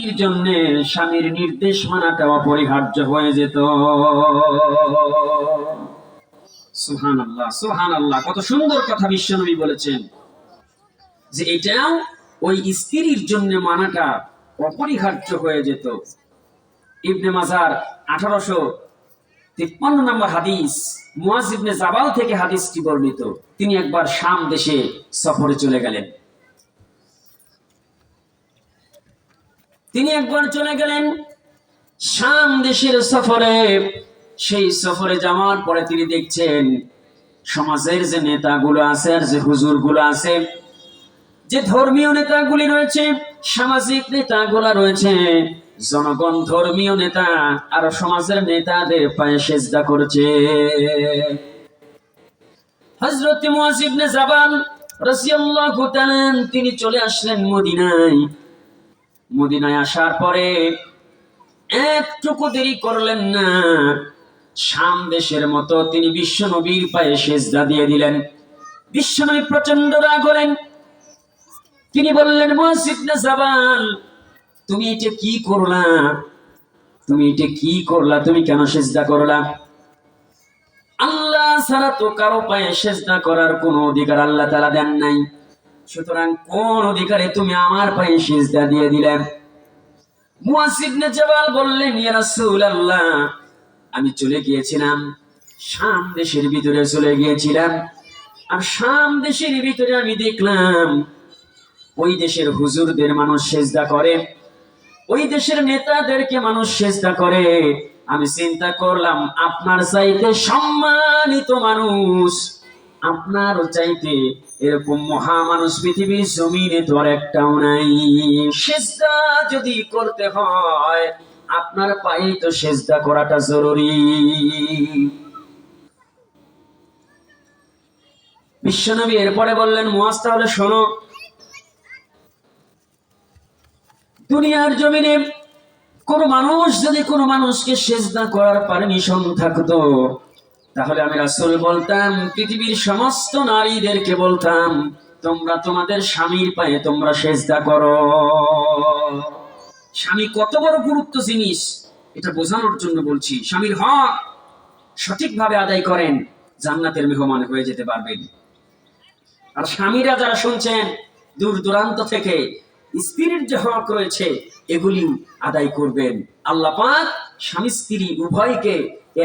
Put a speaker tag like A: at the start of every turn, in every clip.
A: স্ত্রীর জন্য স্বামীর নির্দেশ মানাটা অপরিহার্য হয়ে যেত। সুবহানাল্লাহ, সুবহানাল্লাহ, কত সুন্দর কথা বিশ্বনবী বলেছেন যে এটাও ওই স্ত্রীর জন্য মানাটা অপরিহার্য হয়ে যেত। ইবনে মাজার 1853 নম্বর হাদিস, মুয়াজ ইবনে জাবাল থেকে হাদিসটি বর্ণিত। তিনি একবার শাম দেশে সফরে চলে গেলেন। শাম দেশের সফরে। সেই সফরে যাওয়ার পরে তিনি দেখছেন সমাজের যে নেতাগুলো আছে আর যে হুজুরগুলো আছে, যে ধর্মীয় নেতাগুলি রয়েছে, সামাজিক নেতাগুলো রয়েছে, জনগণ ধর্মীয় নেতা আর সমাজের নেতাদের পায়ে সেজদা করছে। হযরত মুয়াজ ইবনে জাবাল রাদিয়াল্লাহু তাআলা তিনি চলে আসলেন মদিনায়। মদিনায় আসার পরে একটুকু দেরি করলেন না, শাম দেশের মতো তিনি বিশ্বনবীর পায়ে সেজদা দিয়ে দিলেন। বিশ্বনবী প্রচন্ড রাগ হলেন। তিনি বললেন, মুয়াজ ইবনে জাবাল, তুমি এটা কি করলা? তুমি কেন সেজদা করলা? আল্লাহ ছাড়া তো কারো পায়ে সেজদা করার কোনো অধিকার আল্লাহ তাআলা দেন নাই, সুতরাং কোন অধিকারে তুমি আমার পায়ে সেজদা দিয়ে দিলে? মুয়াজ ইবনে জাবাল বললেন, ইয়া রাসূলুল্লাহ, আমি চলে গিয়েছিলাম শাম দেশের ভিতরে চলে গিয়েছিলাম, আর শাম দেশের ভিতরে আমি দেখলাম ওই দেশের হুজুরদের মানুষ সেজদা করে, ওই দেশের নেতাদেরকে মানুষ সেজদা করে। আমি চিন্তা করলাম আপনার চাইতে সম্মানিত মানুষ, আপনার চাইতে এরকম মহা মানুষ পৃথিবীর জমিনে তো আর একটাও নাই। সেজদা যদি করতে হয় আপনার পায়ে তো সেজদা করাটা জরুরি। বিশ্বনবী এরপরে বললেন, মুয়াজ, তাহলে শোনো, দুনিয়ার জমিনে কোন মানুষ যদি কোন মানুষকে সেজদা করার পারমিশন থাকতো, তাহলে আমি রাসূল বলতাম, পৃথিবীর সমস্ত নারীদেরকে বলতাম, তোমরা তোমাদের স্বামীর পায়ে তোমরা সেজদা করো। স্বামী কত বড় গুরুত্ব জিনিস এটা বোঝানোর জন্য বলছি। স্বামীর হক সঠিকভাবে আদায় করেন, জান্নাতের মেহমান হয়ে যেতে পারবেন। আর স্বামীরা যারা শুনছেন দূর দূরান্ত থেকে, স্ত্রীর যে হক রয়েছে এগুলি আদায় করবেন। আল্লাহ পাক স্বামী স্ত্রী উভয়কে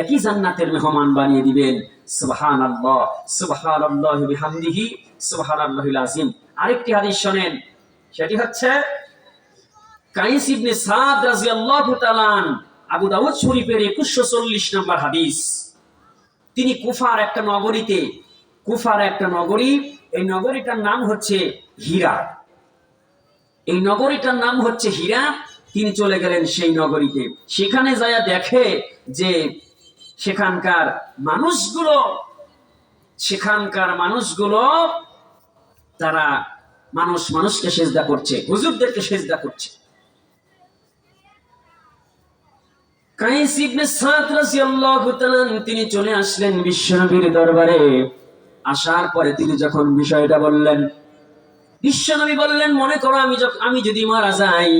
A: একই জান্নাতের মেহমান বানিয়ে দিবেন। সুবহানাল্লাহ, সুবহানাল্লাহি বিহামদিহি, সুবহানাল্লাহিল আযীম। আরেকটি হাদিস শুনেন, সেটি হচ্ছে কাইস ইবনে সাদ রাদিয়াল্লাহু তাআলা, আবু দাউদ শরীফের 2140 নম্বর হাদিস। তিনি কুফার একটা নগরী, এই নগরীটার নাম হচ্ছে হীরা। এই নগরীটার নাম হচ্ছে হীরা। তিনি চলে গেলেন সেই নগরীতে। সেখানে যায়া দেখে যে সেখানকার মানুষগুলো তারা মানুষকে সেজদা করছে, হুজুরদেরকে সেজদা করছে। কাইস ইবনে সাদ রাদিয়াল্লাহু তাআলা তিনি চলে আসলেন বিশ্বনবীর দরবারে। আসার পরে তিনি যখন বিষয়টা বললেন, বিশ্বনবী বললেন, মনে করো আমি যদি মারা যাই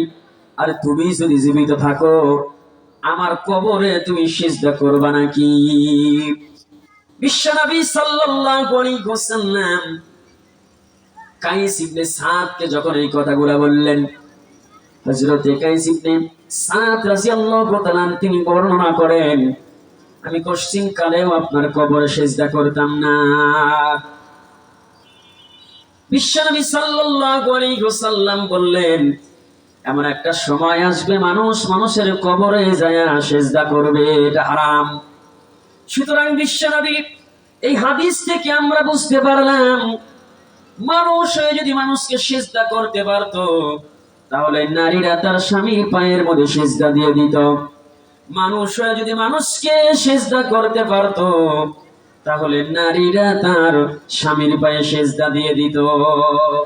A: আর তুমি যদি জীবিত থাকো, আমার কবরে তুমি সিজদা করবা নাকি? বিশ্বনবী সাল্লাল্লাহু আলাইহি ওয়াসাল্লাম কাইস ইবনে সাদকে যখন এই কথাগুলো বললেন, হযরত কাইস ইবনে সাদ রাদিয়াল্লাহু তাআলা তিনি বর্ণনা করেন, আমি কোশ্চিন কালেও আপনার কবরে সিজদা করতাম না। বিশ্বনবী সাল্লাল্লাহু আলাইহি ওয়াসাল্লাম বললেন, এমন একটা সময় আসবে মানুষের কবরে যায় সিজদা করবে, এটা হারাম। সুতরাং বিশ্বনবী এই হাদিস থেকে আমরা বুঝতে পারলাম, মানুষ যদি মানুষকে সিজদা করতে পারত, তাহলে নারীরা তার স্বামীর পায়ের মধ্যে সিজদা দিয়ে দিত। মানুষ যদি মানুষকে সিজদা করতে পারত, তাহলে নারীরা তার স্বামীর পায়ে সেজদা দিয়ে দিত।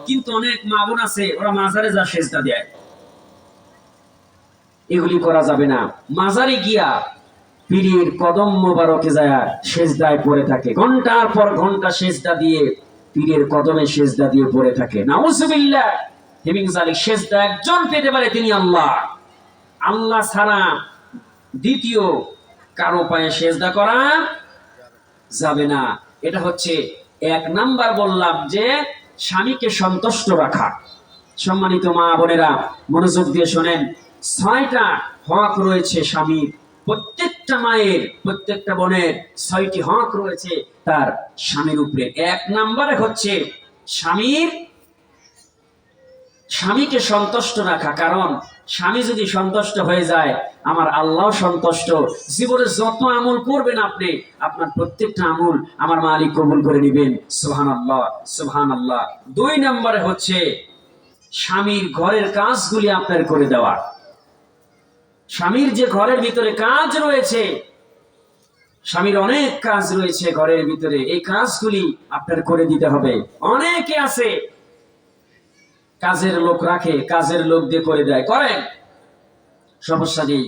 A: কিন্তু অনেক মা বোন আছে, ওরা মাজারে যা সেজদা দেয়, এগুলি করা যাবে না। মাজারে গিয়া পীরের কদম মোবারকে যায় সেজদায় পড়ে থাকে, ঘন্টার পর ঘন্টা সেজদা দিয়ে পীরের কদমে সেজদা দিয়ে পড়ে থাকে। নাউজুবিল্লাহ। সেজদা একজন পেতে পারে, তিনি আল্লাহ। আল্লাহ ছাড়া দ্বিতীয় কারো পায়ে সেজদা করা যাবে না। এটা হচ্ছে 1 নাম্বার। বললাম যে স্বামীকে সন্তুষ্ট রাখা। সম্মানিত মা বোনেরা, মনোযোগ দিয়ে শোনেন, 6টা হক রয়েছে স্বামীর। প্রত্যেকটা মায়ের, প্রত্যেকটা বোনের 6টি হক রয়েছে তার স্বামীর উপরে। 1 নাম্বারে হচ্ছে স্বামীকে সন্তুষ্ট রাখা। কারণ স্বামী যদি সন্তুষ্ট হয়ে যায়, আমার আল্লাহ সন্তুষ্ট। জীবনে যত আমল করবেন আপনি, আপনার প্রত্যেকটা আমল আমার মালিক কবুল করে নেবেন। সুবহানাল্লাহ, সুবহানাল্লাহ। 2 নম্বরে হচ্ছে স্বামীর ঘরের কাজগুলি আপনার করে দেওয়া। স্বামীর যে ঘরের ভিতরে কাজ রয়েছে, স্বামীর অনেক কাজ রয়েছে ঘরের ভিতরে, এই কাজগুলি আপনার করে দিতে হবে। অনেকে আছে কাজের লোক রাখে, কাজের লোক দিয়ে করে দেয়, করেন, সমস্যা নেই।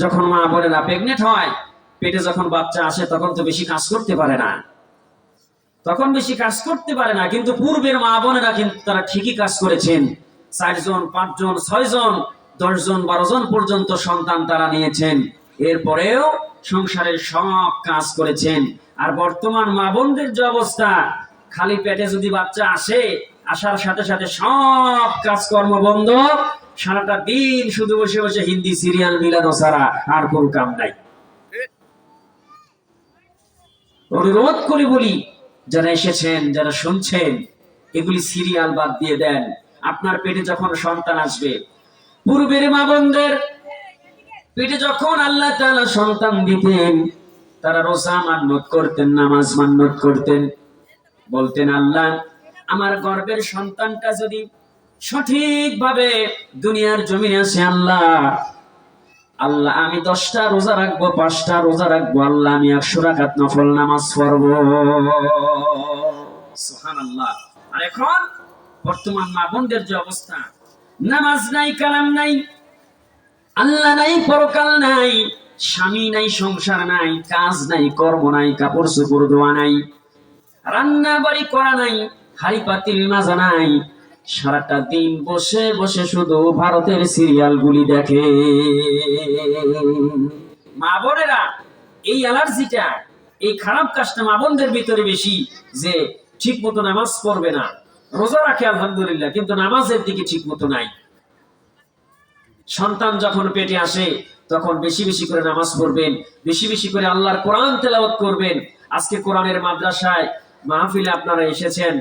A: যখন মা বোনেরা প্রেগনেন্ট হয়, পেটে যখন বাচ্চা আসে, তখন তো বেশি কাজ করতে পারে না, কিন্তু পূর্বের মা বোনেরা কিন্তু তারা ঠিকই কাজ করেছেন। 4 জন, 5 জন, 6 জন, 10 জন, 12 জন পর্যন্ত সন্তান তারা নিয়েছেন, এরপরেও সংসারের সব কাজ করেছেন। আর বর্তমান মা বোনদের যে অবস্থা, খালি পেটে যদি বাচ্চা আসে, আসার সাথে সাথে সব কাজকর্ম বন্ধ, সারাটা দিন শুধু বসে বসে হিন্দি সিরিয়াল মিলানো ছাড়া আর কোনো কাম নাই। অনুরোধ করে বলি, যারা এসেছেন, যারা শুনছেন, এগুলি সিরিয়াল বাদ দিয়ে দেন। আপনার পেটে যখন সন্তান আসবে, পূর্বের মা বোনদের পেটে যখন আল্লাহ তাআলা সন্তান দিতেন, তারা রোজা মান্নত করতেন, নামাজ মান্নত করতেন, বলতেন, আল্লাহ আমার গর্ভের সন্তানটা যদি সঠিকভাবে দুনিয়ার জমিনে আসে, আল্লাহ আমি 10টা রোজা রাখবো, 5টা রোজা রাখবো, আল্লাহ আমি 100 রাকাত নফল নামাজ পড়বো। সুবহানাল্লাহ। আর এখন বর্তমান মা বোনদের যে অবস্থা, নামাজ নাই, কালাম নাই, আল্লাহ নাই, পরকাল নাই, স্বামী নাই, সংসার নাই, কাজ নাই, কর্ম নাই, কাপড় চোপড় ধোয়া নাই, রান্না বাড়ি করা নাই, হাড়ি পাতিল মাজা নাই, সারাটা দিন বসে বসে শুধু ভারতের সিরিয়াল গুলি দেখে। মা বোনেরা, এই অ্যালার্জিটা, এই খারাপ কাজটা মা বোনদের ভিতরে বেশি, যে ঠিক মতো নামাজ পড়বে না, রোজা রাখে আলহামদুলিল্লাহ, কিন্তু নামাজের দিকে ঠিক মতো নাই। সন্তান যখন পেটে আসে, তখন বেশি বেশি করে নামাজ পড়বেন, বেশি বেশি করে আল্লাহর কোরআন তেলাওয়াত করবেন। আজকে কোরআনের মাদ্রাসায় মাহফিলে আপনারা এসেছেন,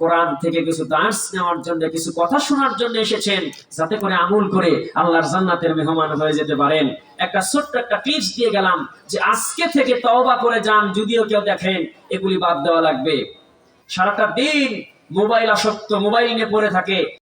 A: কোরআন থেকে কিছু দার্স নেওয়ার জন্য, কিছু কথা শোনার জন্য এসেছেন, যাতে করে আমল করে আল্লাহর জান্নাতের মেহমান হয়ে যেতে পারেন। একটা ছোট্ট একটা টিপস দিয়ে গেলাম, যে আজকে থেকে তওবা করে যান, যদিও কেউ দেখেন, এগুলি বাদ দেওয়া লাগবে। সারাটা দিন মোবাইল আসক্ত, মোবাইল নিয়ে পড়ে থাকে,